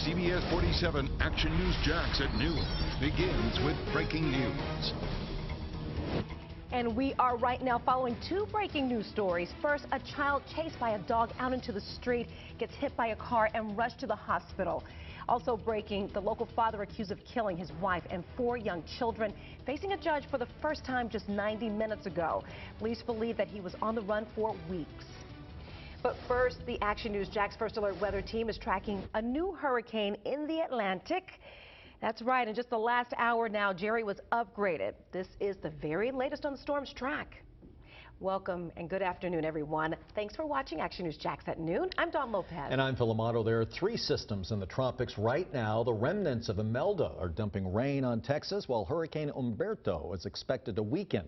CBS 47 Action News Jax at noon begins with breaking news. And we are right now following two breaking news stories. First, a child chased by a dog out into the street gets hit by a car and rushed to the hospital. Also breaking, the local father accused of killing his wife and 4 young children, facing a judge for the first time just 90 minutes ago. Police believe that he was on the run for weeks. But first, the Action News Jax First Alert weather team is tracking a new hurricane in the Atlantic. That's right, in just the last hour now, Jerry was upgraded. This is the very latest on the storm's track. Welcome and good afternoon, everyone. Thanks for watching Action News Jax at noon. I'm Dawn Lopez. And I'm Phil Amato. There are 3 systems in the tropics right now. The remnants of Imelda are dumping rain on Texas, while Hurricane Humberto is expected to weaken.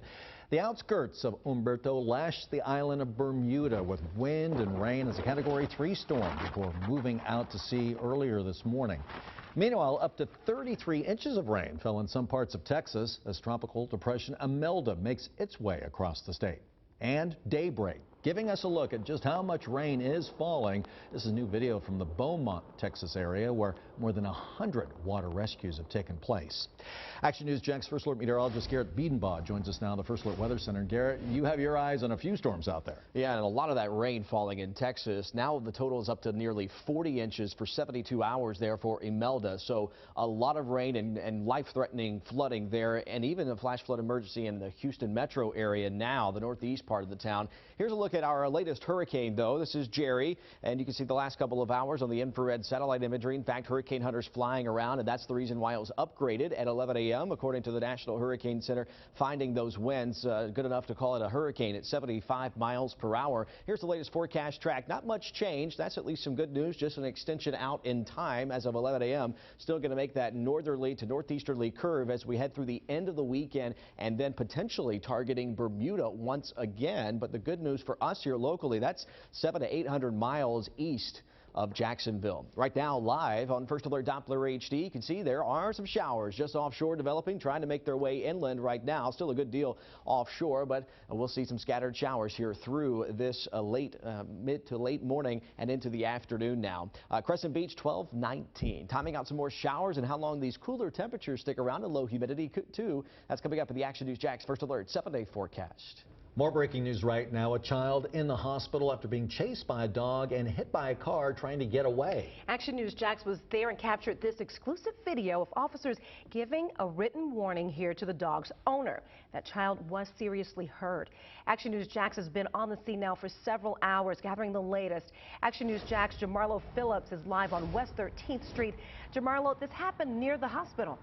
The outskirts of Humberto lashed the island of Bermuda with wind and rain as a Category 3 storm before moving out to sea earlier this morning. Meanwhile, up to 33 inches of rain fell in some parts of Texas as Tropical Depression Imelda makes its way across the state. And daybreak, giving us a look at just how much rain is falling. This is new video from the Beaumont, Texas area where more than 100 water rescues have taken place. Action News Jax First Alert meteorologist Garrett Biedenbaugh joins us now in the First Alert Weather Center. Garrett, you have your eyes on a few storms out there. Yeah, and a lot of that rain falling in Texas. Now the total is up to nearly 40 inches for 72 hours there for Imelda. So a lot of rain and life-threatening flooding there, and even a flash flood emergency in the Houston metro area now, the northeast part of the town. Here's a look at our latest hurricane, though. This is Jerry, and you can see the last couple of hours on the infrared satellite imagery. In fact, hurricane hunters flying around, and that's the reason why it was upgraded at 11 a.m. according to the National Hurricane Center, finding those winds good enough to call it a hurricane at 75 miles per hour. Here's the latest forecast track. Not much change. That's at least some good news. Just an extension out in time as of 11 a.m. Still going to make that northerly to northeasterly curve as we head through the end of the weekend, and then potentially targeting Bermuda once again. But the good news for us here locally, that's 700 to 800 miles east of Jacksonville. Right now, live on First Alert Doppler HD, you can see there are some showers just offshore developing, trying to make their way inland right now. Still a good deal offshore, but we'll see some scattered showers here through this mid to late morning and into the afternoon now. Crescent Beach, 12:19. Timing out some more showers and how long these cooler temperatures stick around and low humidity too. That's coming up in the Action News Jax First Alert 7-day forecast. More breaking news right now. A child in the hospital after being chased by a dog and hit by a car trying to get away. Action News Jax was there and captured this exclusive video of officers giving a written warning here to the dog's owner. That child was seriously hurt. Action News Jax has been on the scene now for several hours, gathering the latest. Action News Jax Jamarlo Phillips is live on West 13th Street. Jamarlo, this happened near the hospital.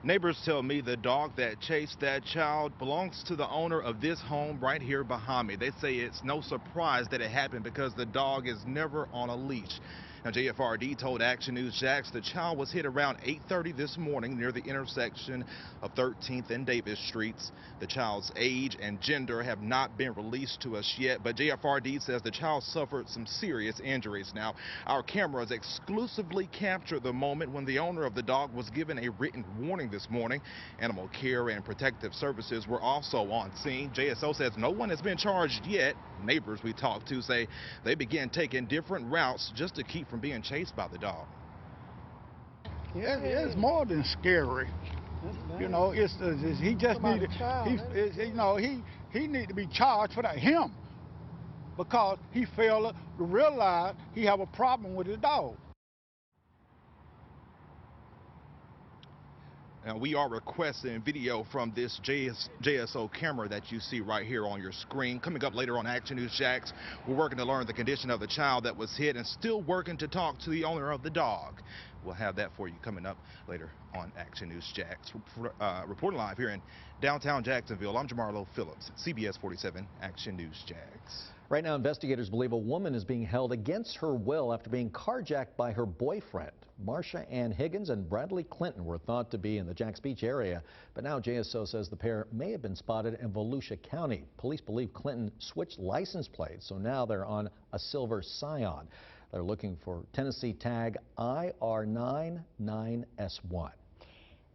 Neighbors tell me the dog that chased that child belongs to the owner of this home right here behind me. They say it's no surprise that it happened because the dog is never on a leash. Now, JFRD told Action News Jax the child was hit around 8:30 this morning near the intersection of 13th and Davis Streets. The child's age and gender have not been released to us yet, but JFRD says the child suffered some serious injuries. Now, our cameras exclusively captured the moment when the owner of the dog was given a written warning this morning. Animal Care and Protective Services were also on scene. JSO says no one has been charged yet. Neighbors we talked to say they began taking different routes just to keep from being chased by the dog. Yeah, it's more than scary. You know, he just needed, he need to be charged for that, him, because he failed to realize he have a problem with his dog. Now, we are requesting video from this JSO camera that you see right here on your screen. Coming up later on Action News Jax, we're working to learn the condition of the child that was hit and still working to talk to the owner of the dog. We'll have that for you coming up later on Action News Jax. Reporting live here in downtown Jacksonville, I'm Jamarlo Phillips, CBS 47 Action News Jax. Right now, investigators believe a woman is being held against her will after being carjacked by her boyfriend. Marsha Ann Higgins and Bradley Clinton were thought to be in the Jax Beach area, but now JSO says the pair may have been spotted in Volusia County. Police believe Clinton switched license plates, so now they're on a silver Scion. They're looking for Tennessee tag IR99S1.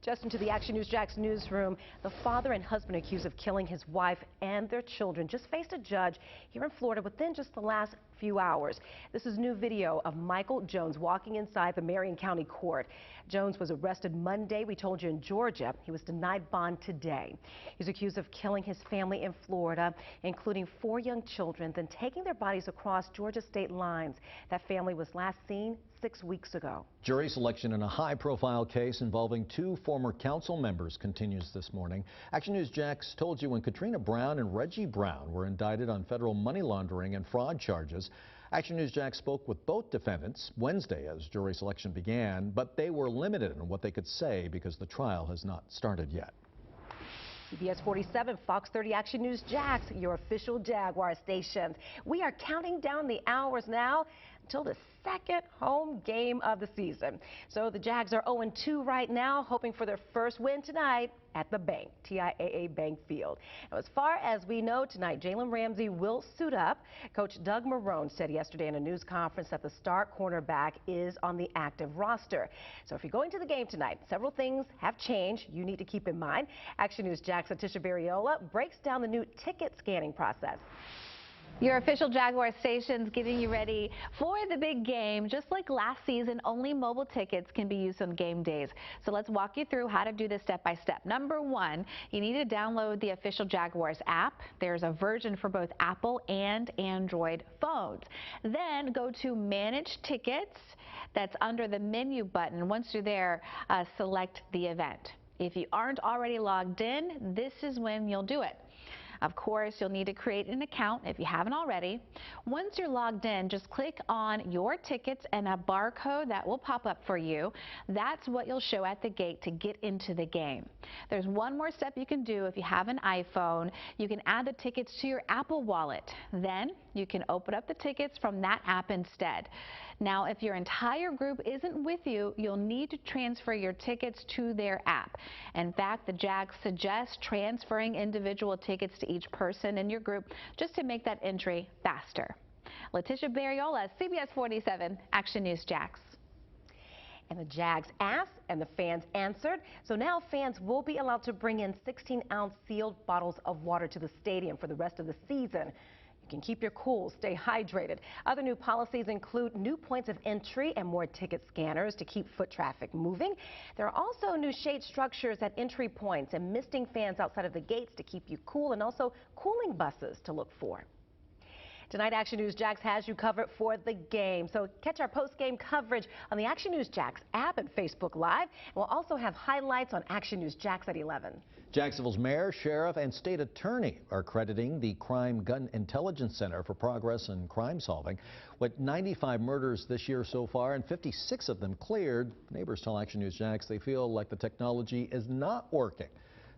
Just into the Action News Jax newsroom, the father and husband accused of killing his wife and their children just faced a judge here in Florida within just the last few hours. This is new video of Michael Jones walking inside the Marion County Court. Jones was arrested Monday, we told you, in Georgia. He was denied bond today. He's accused of killing his family in Florida, including 4 young children, then taking their bodies across Georgia state lines. That family was last seen 6 weeks ago. Jury selection in a high-profile case involving 2 former council members continues this morning. Action News Jax told you when Katrina Brown and Reggie Brown were indicted on federal money laundering and fraud charges. Action News Jax spoke with both defendants Wednesday as jury selection began, but they were limited in what they could say because the trial has not started yet. CBS 47, Fox 30 Action News Jax, your official Jaguar station. We are counting down the hours now until the second home game of the season. So the Jags are 0-2 right now, hoping for their first win tonight at the Bank, TIAA Bank Field. Now, as far as we know tonight, Jalen Ramsey will suit up. Coach Doug Marrone said yesterday in a news conference that the star cornerback is on the active roster. So if you're going to the game tonight, several things have changed you need to keep in mind. Action News Jax Letitia Barriola breaks down the new ticket scanning process. Your official Jaguar station's getting you ready for the big game. Just like last season, only mobile tickets can be used on game days. So let's walk you through how to do this step by step. Number 1, you need to download the official Jaguars app. There's a version for both Apple and Android phones. Then go to Manage Tickets. That's under the menu button. Once you're there, select the event. If you aren't already logged in, this is when you'll do it. Of course, you'll need to create an account if you haven't already. Once you're logged in, just click on your tickets and a barcode that will pop up for you. That's what you'll show at the gate to get into the game. There's one more step you can do if you have an iPhone. You can add the tickets to your Apple Wallet. Then you can open up the tickets from that app instead. Now, if your entire group isn't with you, you'll need to transfer your tickets to their app. In fact, the Jags suggest transferring individual tickets to each person in your group just to make that entry faster. Letitia Barriola, CBS 47, Action News Jax. And the Jags asked and the fans answered. So now fans will be allowed to bring in 16-ounce sealed bottles of water to the stadium for the rest of the season. You can keep your cool, stay hydrated. Other new policies include new points of entry and more ticket scanners to keep foot traffic moving. There are also new shade structures at entry points and misting fans outside of the gates to keep you cool, and also cooling buses to look for. Tonight, Action News Jax has you covered for the game. So catch our post-game coverage on the Action News Jax app and Facebook Live. We'll also have highlights on Action News Jax at 11. Jacksonville's mayor, sheriff, and state attorney are crediting the Crime Gun Intelligence Center for progress in crime solving. With 95 murders this year so far and 56 of them cleared, neighbors tell Action News Jax they feel like the technology is not working.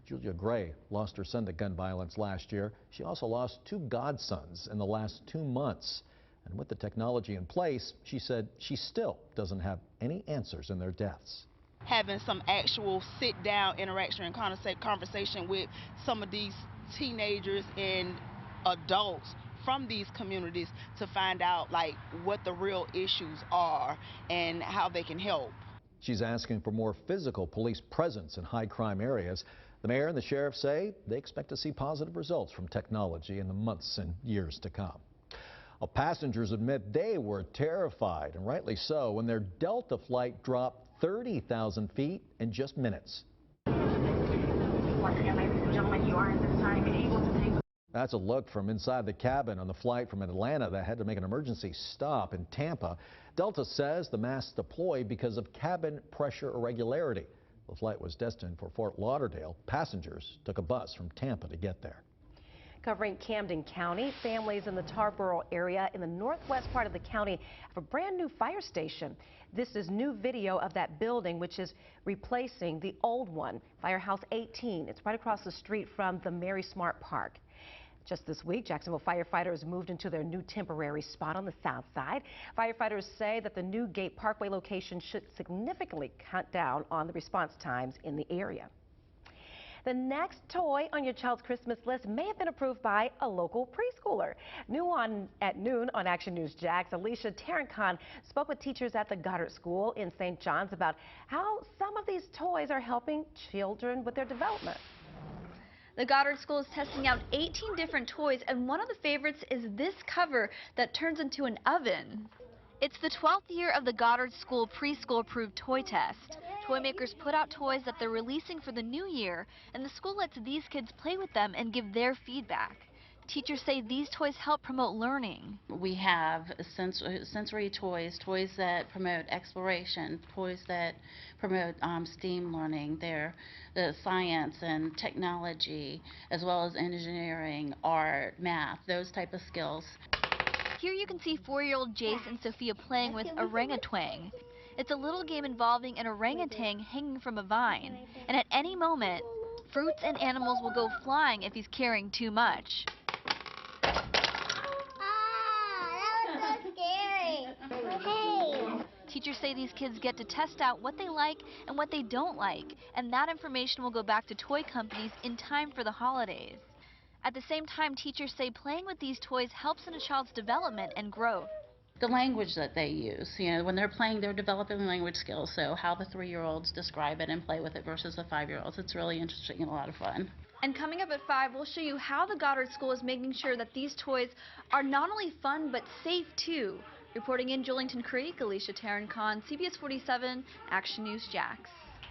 Julia Gray lost her son to gun violence last year. She also lost 2 godsons in the last 2 months. And with the technology in place, she said she still doesn't have any answers in their deaths. Having some actual sit-down interaction and conversation with some of these teenagers and adults from these communities to find out like what the real issues are and how they can help. She's asking for more physical police presence in high crime areas. The mayor and the sheriff say they expect to see positive results from technology in the months and years to come. Well, passengers admit they were terrified, and rightly so, when their Delta flight dropped 30,000 feet in just minutes. Once again, ladies and gentlemen, you are at this time able to take. That's a look from inside the cabin on the flight from Atlanta that had to make an emergency stop in Tampa. Delta says the mass deployed because of cabin pressure irregularity. The flight was destined for Fort Lauderdale. Passengers took a bus from Tampa to get there. Covering Camden County, families in the Tarboro area in the northwest part of the county have a brand new fire station. This is new video of that building, which is replacing the old one, Firehouse 18. It's right across the street from the Mary Smart Park. Just this week, Jacksonville firefighters moved into their new temporary spot on the south side. Firefighters say that the new Gate Parkway location should significantly cut down on the response times in the area. The next toy on your child's Christmas list may have been approved by a local preschooler. At noon on Action News Jax, Alicia Tarancon spoke with teachers at the Goddard School in St. John's about how some of these toys are helping children with their development. The Goddard School is testing out 18 different toys, and one of the favorites is this cover that turns into an oven. It's the 12th year of the Goddard School Preschool Approved Toy Test. Toy makers put out toys that they're releasing for the new year, and the school lets these kids play with them and give their feedback. Teachers say these toys help promote learning. We have sensory toys, toys that promote exploration, toys that promote STEAM learning. They're the science and technology, as well as engineering, art, math, those type of skills. Here you can see 4-year-old Jace and Sophia playing with Orangatwang. It's a little game involving an orangutan hanging from a vine, and at any moment, fruits and animals will go flying if he's carrying too much. Teachers say these kids get to test out what they like and what they don't like, and that information will go back to toy companies in time for the holidays. At the same time, teachers say playing with these toys helps in a child's development and growth. The language that they use, when they're playing, they're developing language skills, so how the 3-year-olds describe it and play with it versus the 5-year-olds, it's really interesting and a lot of fun. And coming up at 5, we'll show you how the Goddard School is making sure that these toys are not only fun but safe too. Reporting in Julington Creek, Alicia Tarrant-Kahn, CBS 47, Action News Jax.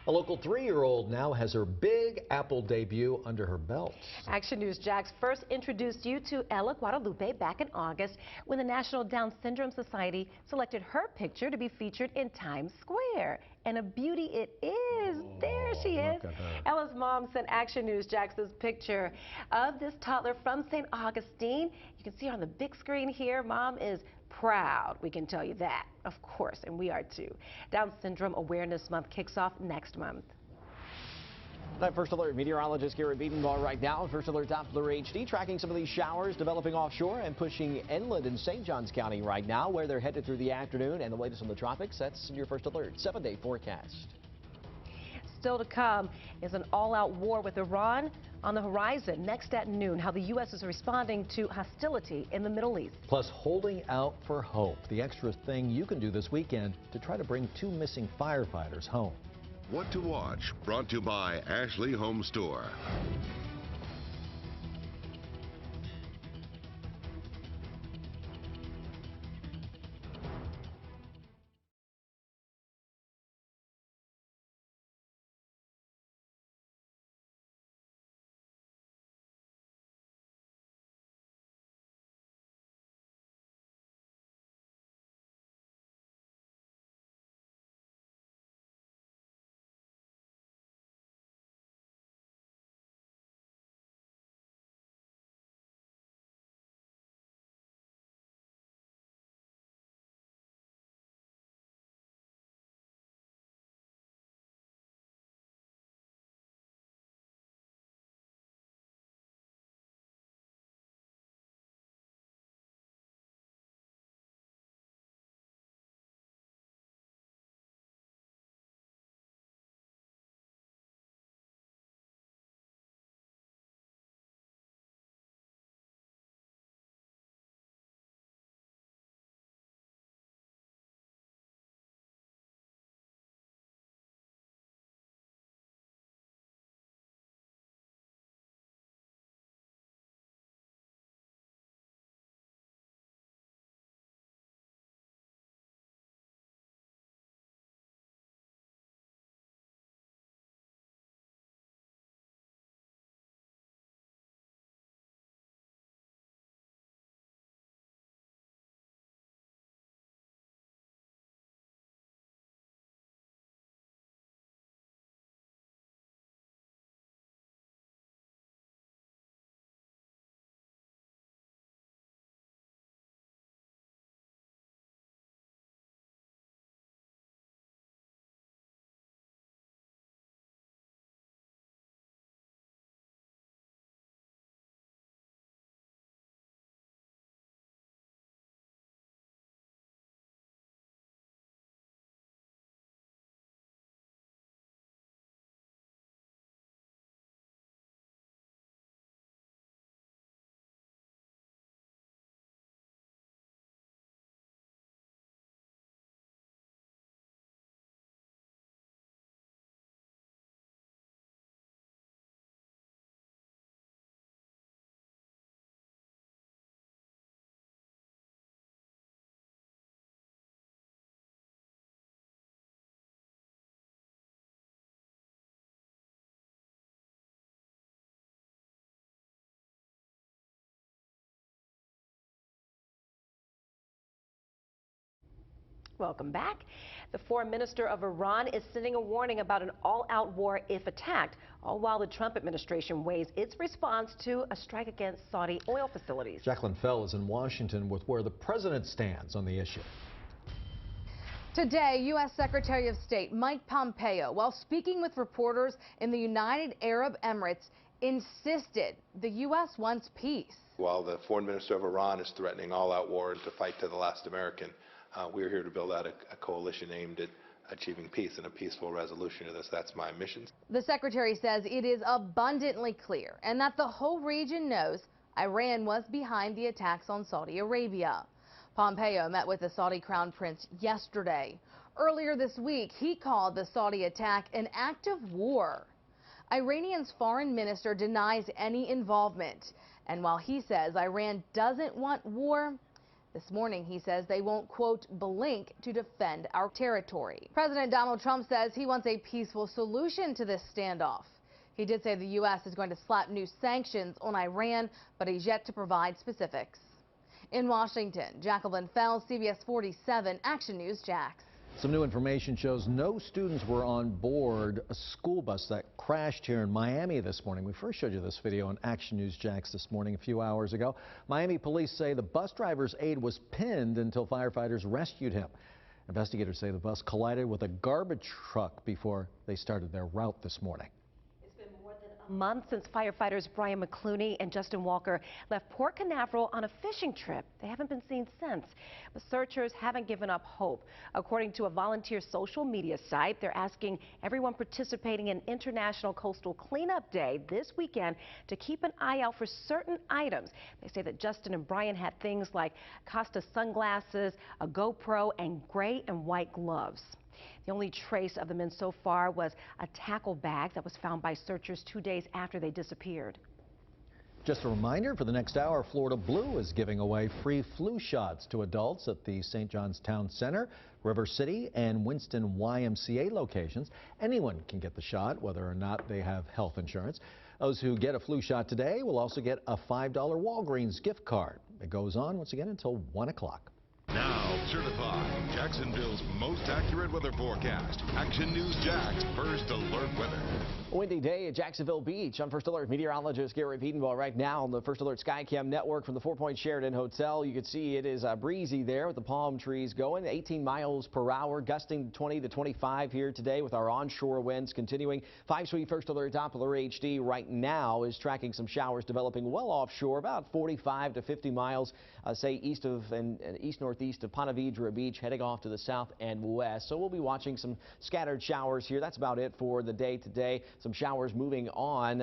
A local 3-year-old now has her Big Apple debut under her belt. Action News Jax first introduced you to Ella Guadalupe back in August when the National Down Syndrome Society selected her picture to be featured in Times Square. And a beauty it is. There she is. Ella's mom sent Action News Jax's picture of this toddler from St. Augustine. You can see her on the big screen here. Mom is proud, we can tell you that, of course, and we are too. Down Syndrome Awareness Month kicks off next month. That First Alert meteorologist Garrett Biedenbaugh right now. First Alert Doppler HD tracking some of these showers developing offshore and pushing inland in St. Johns County right now, where they're headed through the afternoon. And the latest on the tropics, that's your First Alert 7-day forecast. Still to come is an all-out war with Iran on the horizon. Next at noon, how the U.S. is responding to hostility in the Middle East. Plus, holding out for hope, the extra thing you can do this weekend to try to bring 2 missing firefighters home. What to watch, brought to you by Ashley Home Store. Welcome back. The foreign minister of Iran is sending a warning about an all-out war if attacked, all while the Trump administration weighs its response to a strike against Saudi oil facilities. Jacqueline Fell is in Washington with where the president stands on the issue. Today, U.S. Secretary of State Mike Pompeo, while speaking with reporters in the United Arab Emirates, insisted the U.S. wants peace. While the foreign minister of Iran is threatening all-out war and to fight to the last American, we're here to build out a coalition aimed at achieving peace and a peaceful resolution of this. That's my mission. The secretary says it is abundantly clear and that the whole region knows Iran was behind the attacks on Saudi Arabia. Pompeo met with the Saudi Crown Prince yesterday. Earlier this week, he called the Saudi attack an act of war. Iranian's foreign minister denies any involvement. And while he says Iran doesn't want war, this morning he says they won't, quote, blink to defend our territory. President Donald Trump says he wants a peaceful solution to this standoff. He did say the U.S. is going to slap new sanctions on Iran, but he's yet to provide specifics. In Washington, Jacqueline Fell, CBS 47 Action News Jax. Some new information shows no students were on board a school bus that crashed here in Miami this morning. We first showed you this video on Action News Jax this morning a few hours ago. Miami police say the bus driver's aide was pinned until firefighters rescued him. Investigators say the bus collided with a garbage truck before they started their route this morning. Month since firefighters Brian McClooney and Justin Walker left Port Canaveral on a fishing trip. They haven't been seen since, but searchers haven't given up hope. According to a volunteer social media site, they're asking everyone participating in International Coastal Cleanup Day this weekend to keep an eye out for certain items. They say that Justin and Brian had things like Costa sunglasses, a GoPro, and gray and white gloves. The only trace of the men so far was a tackle bag that was found by searchers 2 days after they disappeared. Just a reminder, for the next hour, Florida Blue is giving away free flu shots to adults at the St. John's Town Center, River City, and Winston YMCA locations. Anyone can get the shot, whether or not they have health insurance. Those who get a flu shot today will also get a $5 Walgreens gift card. It goes on once again until 1 o'clock. Now, certified Jacksonville's most accurate weather forecast. Action News Jax First Alert Weather. A windy day at Jacksonville Beach. I'm First Alert meteorologist Gary Piedenbaugh right now on the First Alert Skycam network from the 4 Point Sheraton Hotel. You can see it is breezy there with the palm trees going 18 miles per hour, gusting 20 to 25 here today with our onshore winds continuing. 5-speed First Alert Doppler HD right now is tracking some showers developing well offshore, about 45 to 50 miles, say east of and east-northeast of Ponte Vedra Beach, heading off to the south and west. So we'll be watching some scattered showers here. That's about it for the day today. Some showers moving on,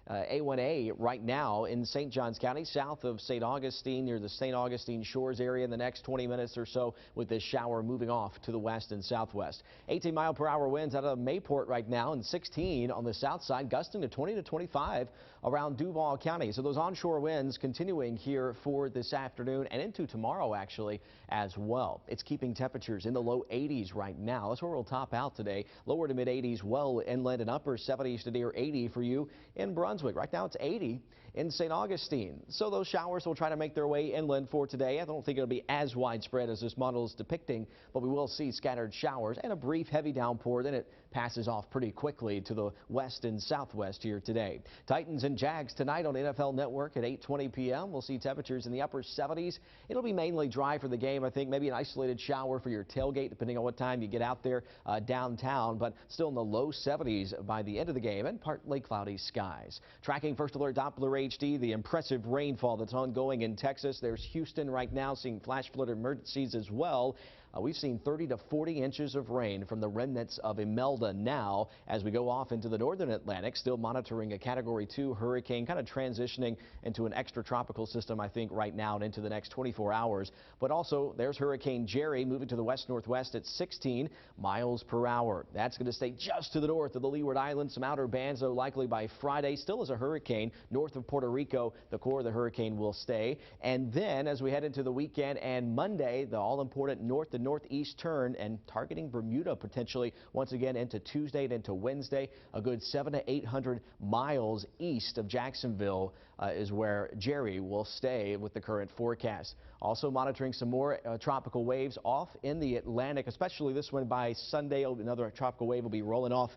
A1A right now in St. Johns County, south of St. Augustine, near the St. Augustine Shores area in the next 20 minutes or so, with this shower moving off to the west and southwest. 18-mile-per-hour winds out of Mayport right now, and 16 on the south side, gusting to 20 to 25 around Duval County. So those onshore winds continuing here for this afternoon and into tomorrow, actually, as well. It's keeping temperatures in the low 80s right now. That's where we'll top out today. Lower to mid 80s well inland, and upper 70s to near 80 for you in Brunswick. Right now it's 80 in St. Augustine. So those showers will try to make their way inland for today. I don't think it'll be as widespread as this model is depicting, but we will see scattered showers and a brief heavy downpour. Then it passes off pretty quickly to the west and southwest here today. Titans and Jags tonight on NFL Network at 8:20 p.m. We'll see temperatures in the upper 70s. It'll be mainly dry for the game. I think maybe an isolated shower for your tailgate, depending on what time you get out there downtown, but still in the low 70s by the end of the game, and partly cloudy skies. Tracking First Alert Doppler HD, the impressive rainfall that's ongoing in Texas. There's Houston right now seeing flash flood emergencies as well. We've seen 30 to 40 inches of rain from the remnants of Imelda now as we go off into the northern Atlantic, still monitoring a Category 2 hurricane, kind of transitioning into an extratropical system, I think, right now and into the next 24 hours. But also, there's Hurricane Jerry moving to the west-northwest at 16 miles per hour. That's going to stay just to the north of the Leeward Islands. Some outer bands, though, likely by Friday. Still as a hurricane north of Puerto Rico. The core of the hurricane will stay. And then, as we head into the weekend and Monday, the all-important north to northeast turn and targeting Bermuda potentially once again into Tuesday and into Wednesday. A good 700 to 800 miles east of Jacksonville is where Jerry will stay with the current forecast. Also monitoring some more tropical waves off in the Atlantic, especially this one by Sunday. Another tropical wave will be rolling off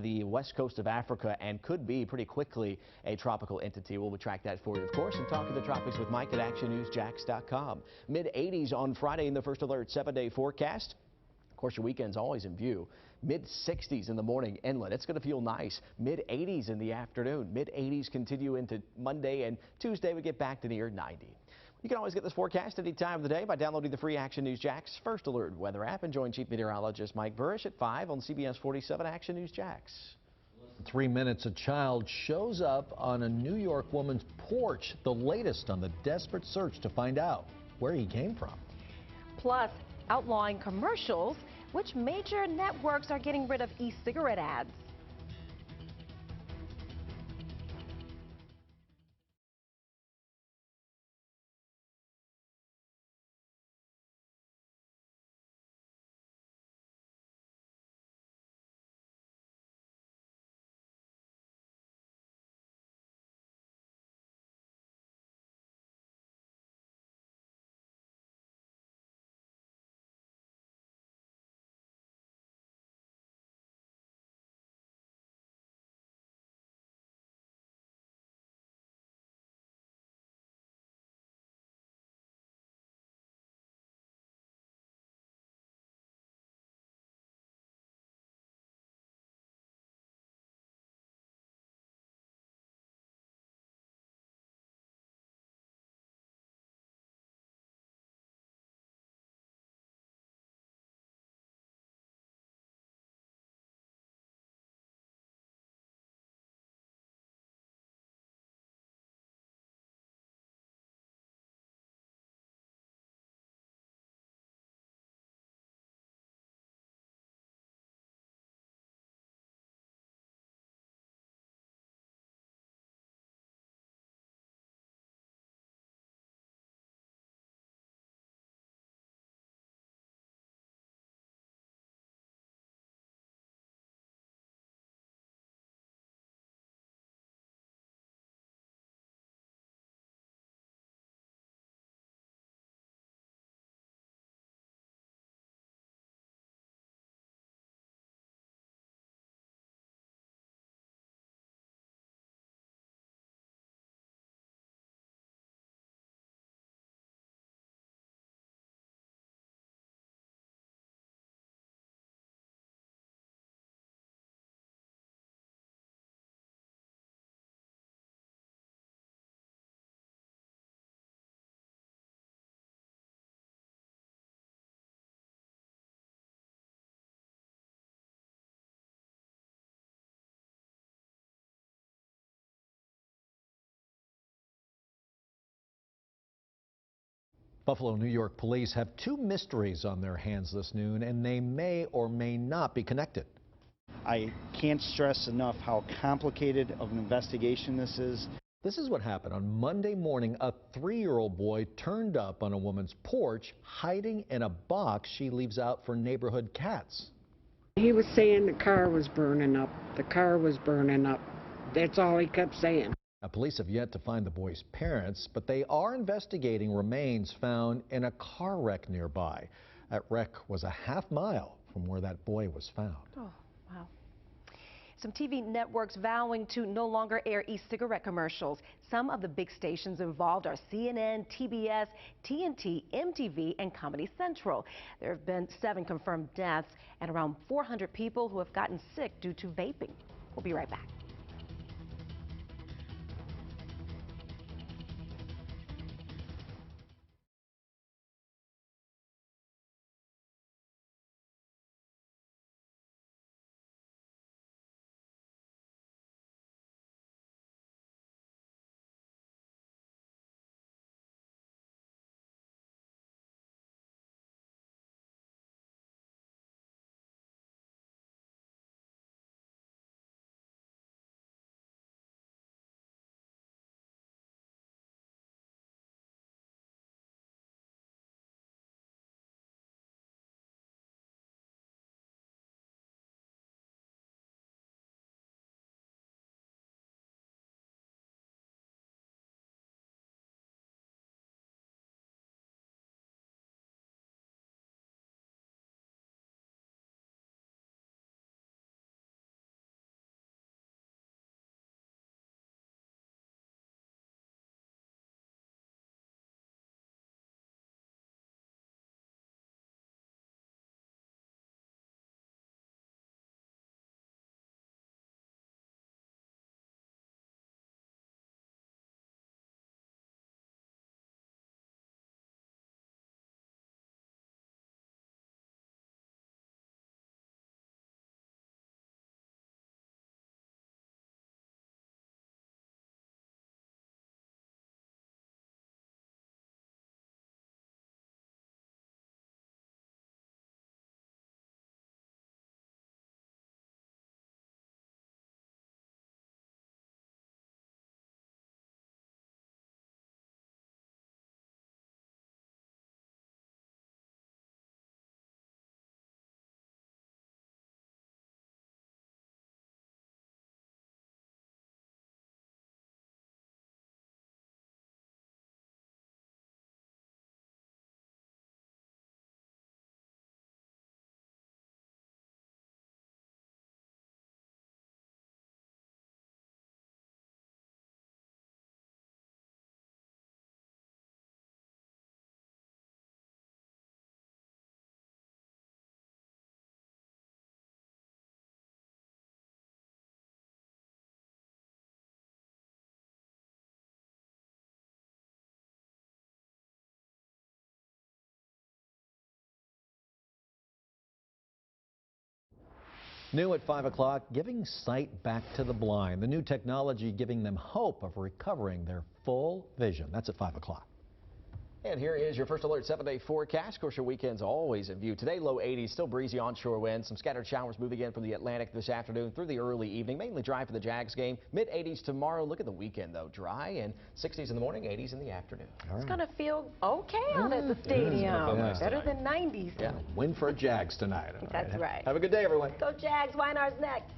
the west coast of Africa and could be pretty quickly a tropical entity. We'll track that for you, of course, and talk to the tropics with Mike at ActionNewsJax.com. Mid-80s on Friday in the First Alert 7-day forecast. Of course, your weekend's always in view. Mid-60s in the morning inland. It's going to feel nice. Mid-80s in the afternoon. Mid-80s continue into Monday, and Tuesday we get back to near 90. You can always get this forecast any time of the day by downloading the free Action News Jax First Alert weather app and join Chief Meteorologist Mike Burrish at 5 on CBS 47 Action News Jax. 3 minutes, a child shows up on a New York woman's porch. The latest on the desperate search to find out where he came from. Plus, outlawing commercials. Which major networks are getting rid of e-cigarette ads? Buffalo, New York police have 2 mysteries on their hands this noon, and they may or may not be connected. I can't stress enough how complicated of an investigation this is. This is what happened on Monday morning. A 3-year-old boy turned up on a woman's porch, hiding in a box she leaves out for neighborhood cats. He was saying the car was burning up. The car was burning up. That's all he kept saying. Now, police have yet to find the boy's parents, but they are investigating remains found in a car wreck nearby. That wreck was a half-mile from where that boy was found. Oh, wow. Some TV networks vowing to no longer air e-cigarette commercials. Some of the big stations involved are CNN, TBS, TNT, MTV, and Comedy Central. There have been 7 confirmed deaths and around 400 people who have gotten sick due to vaping. We'll be right back. New at 5 o'clock, giving sight back to the blind. The new technology giving them hope of recovering their full vision. That's at 5 o'clock. And here is your first alert 7-day forecast. Of course, your weekend's always in view. Today, low 80s, still breezy onshore winds. Some scattered showers moving in from the Atlantic this afternoon through the early evening. Mainly dry for the Jags game. Mid-80s tomorrow. Look at the weekend, though. Dry and 60s in the morning, 80s in the afternoon. It's going to feel okay out at the stadium. Better than 90s. Yeah, win for Jags tonight. That's right. Have a good day, everyone. Go Jags. Weinar's next.